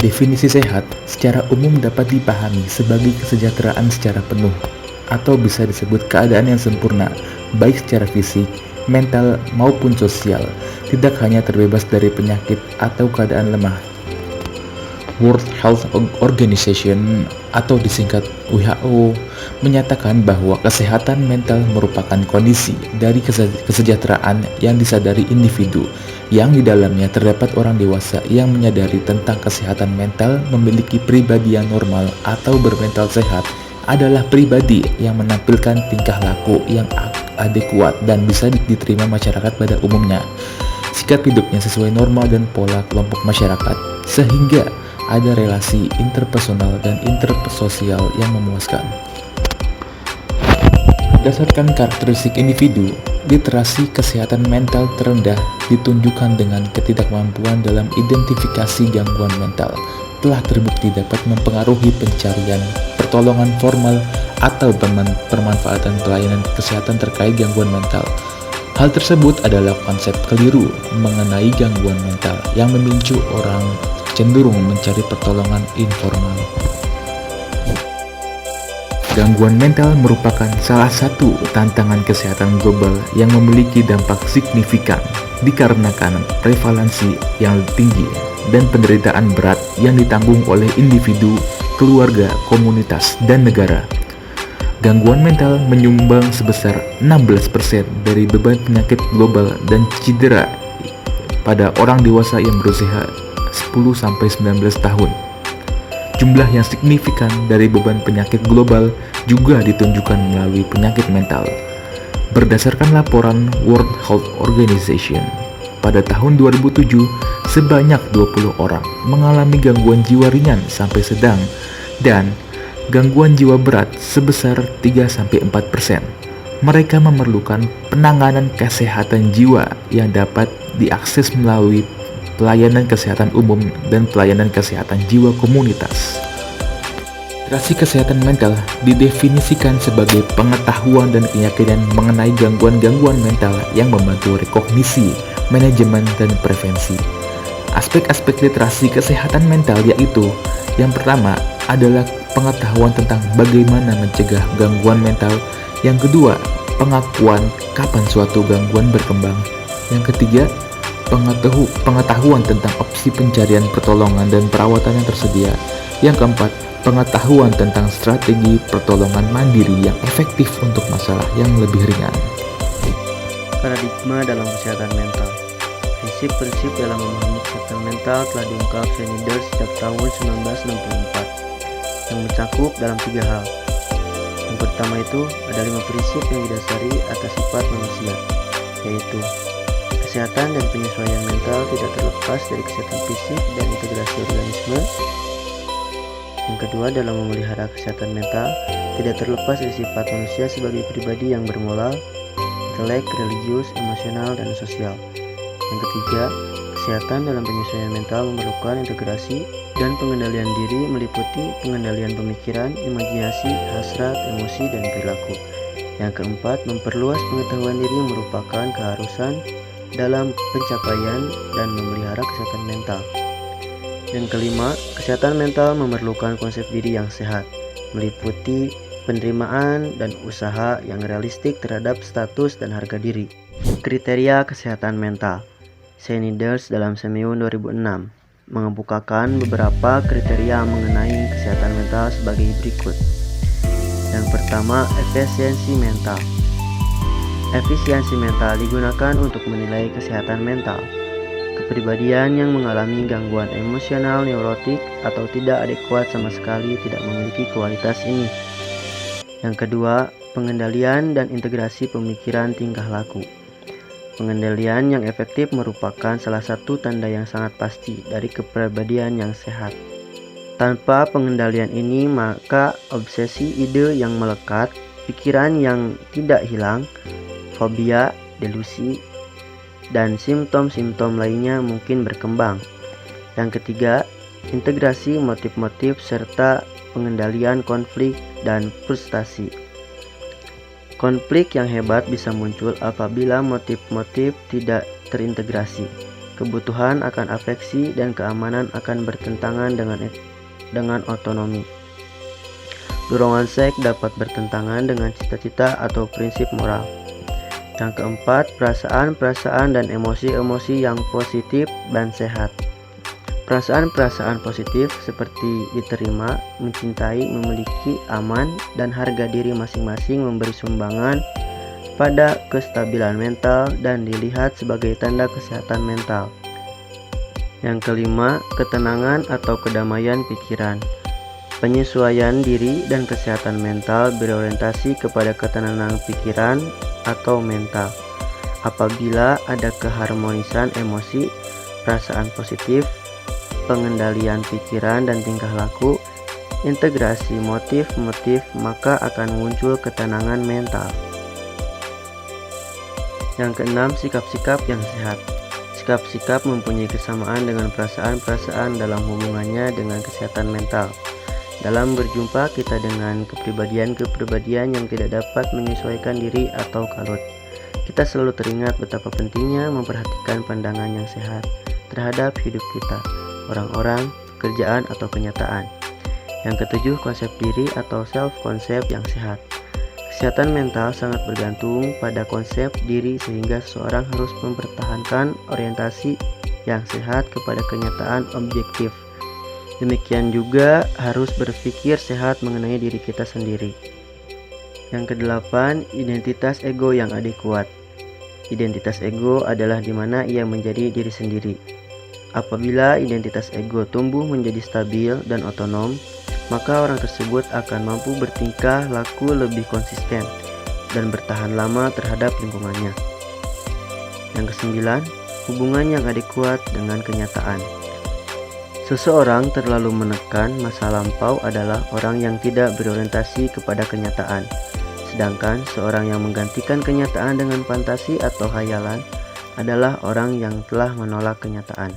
Definisi sehat secara umum dapat dipahami sebagai kesejahteraan secara penuh, atau bisa disebut keadaan yang sempurna, baik secara fisik, mental, maupun sosial, tidak hanya terbebas dari penyakit atau keadaan lemah. World Health Organization atau disingkat WHO menyatakan bahwa kesehatan mental merupakan kondisi dari kesejahteraan yang disadari individu, yang di dalamnya terdapat orang dewasa yang menyadari tentang kesehatan mental. Memiliki pribadi yang normal atau bermental sehat adalah pribadi yang menampilkan tingkah laku yang adekuat dan bisa diterima masyarakat pada umumnya. Sikap hidupnya sesuai norma dan pola kelompok masyarakat, sehingga ada relasi interpersonal dan intersosial yang memuaskan. Berdasarkan karakteristik individu, literasi kesehatan mental terendah ditunjukkan dengan ketidakmampuan dalam identifikasi gangguan mental. Telah terbukti dapat mempengaruhi pencarian pertolongan formal atau permanfaatan pelayanan kesehatan terkait gangguan mental. Hal tersebut adalah konsep keliru mengenai gangguan mental yang memicu orang cenderung mencari pertolongan informal. Gangguan mental merupakan salah satu tantangan kesehatan global yang memiliki dampak signifikan dikarenakan prevalensi yang tinggi dan penderitaan berat yang ditanggung oleh individu, keluarga, komunitas, dan negara. Gangguan mental menyumbang sebesar 16% dari beban penyakit global dan cedera pada orang dewasa yang berusia 10-19 tahun. Jumlah yang signifikan dari beban penyakit global juga ditunjukkan melalui penyakit mental. Berdasarkan laporan World Health Organization, pada tahun 2007, sebanyak 20 orang mengalami gangguan jiwa ringan sampai sedang dan gangguan jiwa berat sebesar 3-4%. Mereka memerlukan penanganan kesehatan jiwa yang dapat diakses melalui pelayanan kesehatan umum dan pelayanan kesehatan jiwa komunitas. Literasi kesehatan mental didefinisikan sebagai pengetahuan dan keyakinan mengenai gangguan-gangguan mental yang membantu rekognisi, manajemen, dan prevensi. Aspek-aspek literasi kesehatan mental yaitu: yang pertama adalah pengetahuan tentang bagaimana mencegah gangguan mental. Yang kedua, pengakuan kapan suatu gangguan berkembang. Yang ketiga, pengetahuan tentang opsi pencarian pertolongan dan perawatan yang tersedia. Yang keempat, pengetahuan tentang strategi pertolongan mandiri yang efektif untuk masalah yang lebih ringan. Paradigma dalam kesehatan mental. Prinsip-prinsip dalam memahami kesehatan mental telah diungkap Schneider sejak tahun 1964 yang mencakup dalam 3 hal. Yang pertama itu ada 5 prinsip yang didasari atas sifat manusia, yaitu kesehatan dan penyesuaian mental tidak terlepas dari kesehatan fisik dan integrasi organisme. Yang kedua, dalam memelihara kesehatan mental tidak terlepas dari sifat manusia sebagai pribadi yang bermoral, intelek, religius, emosional, dan sosial. Yang ketiga, kesehatan dalam penyesuaian mental memerlukan integrasi dan pengendalian diri, meliputi pengendalian pemikiran, imajinasi, hasrat, emosi, dan perilaku. Yang keempat, memperluas pengetahuan diri merupakan keharusan dalam pencapaian dan memelihara kesehatan mental. Yang kelima, kesehatan mental memerlukan konsep diri yang sehat, meliputi penerimaan dan usaha yang realistik terhadap status dan harga diri. Kriteria kesehatan mental. Schneider dalam Semioun 2006 mengemukakan beberapa kriteria mengenai kesehatan mental sebagai berikut. Yang pertama, efisiensi mental. Efisiensi mental digunakan untuk menilai kesehatan mental. Kepribadian yang mengalami gangguan emosional, neurotik, atau tidak adekuat sama sekali tidak memiliki kualitas ini. Yang kedua, pengendalian dan integrasi pemikiran tingkah laku. Pengendalian yang efektif merupakan salah satu tanda yang sangat pasti dari kepribadian yang sehat. Tanpa pengendalian ini, maka obsesi ide yang melekat, pikiran yang tidak hilang, fobia, delusi, dan simptom-simptom lainnya mungkin berkembang. Yang ketiga, integrasi motif-motif serta pengendalian konflik dan frustasi. Konflik yang hebat bisa muncul apabila motif-motif tidak terintegrasi. Kebutuhan akan afeksi dan keamanan akan bertentangan dengan otonomi. Dorongan seks dapat bertentangan dengan cita-cita atau prinsip moral. Yang keempat, perasaan-perasaan dan emosi-emosi yang positif dan sehat. Perasaan-perasaan positif seperti diterima, mencintai, memiliki, aman, dan harga diri masing-masing memberi sumbangan pada kestabilan mental dan dilihat sebagai tanda kesehatan mental. Yang kelima, ketenangan atau kedamaian pikiran. Penyesuaian diri dan kesehatan mental berorientasi kepada ketenangan pikiran atau mental. Apabila ada keharmonisan emosi, perasaan positif, pengendalian pikiran dan tingkah laku, integrasi motif-motif, maka akan muncul ketenangan mental. Yang keenam, sikap-sikap yang sehat. Sikap-sikap mempunyai kesamaan dengan perasaan-perasaan dalam hubungannya dengan kesehatan mental. Dalam berjumpa kita dengan kepribadian-kepribadian yang tidak dapat menyesuaikan diri atau kalut, kita selalu teringat betapa pentingnya memperhatikan pandangan yang sehat terhadap hidup kita, orang-orang, pekerjaan, atau kenyataan. Yang ketujuh, konsep diri atau self-konsep yang sehat. Kesehatan mental sangat bergantung pada konsep diri sehingga seseorang harus mempertahankan orientasi yang sehat kepada kenyataan objektif. Demikian juga harus berpikir sehat mengenai diri kita sendiri. Yang kedelapan, identitas ego yang adekuat. Identitas ego adalah di mana ia menjadi diri sendiri. Apabila identitas ego tumbuh menjadi stabil dan otonom, maka orang tersebut akan mampu bertingkah laku lebih konsisten dan bertahan lama terhadap lingkungannya. Yang kesembilan, hubungan yang adekuat dengan kenyataan. Seseorang terlalu menekan masa lampau adalah orang yang tidak berorientasi kepada kenyataan, sedangkan seorang yang menggantikan kenyataan dengan fantasi atau khayalan adalah orang yang telah menolak kenyataan.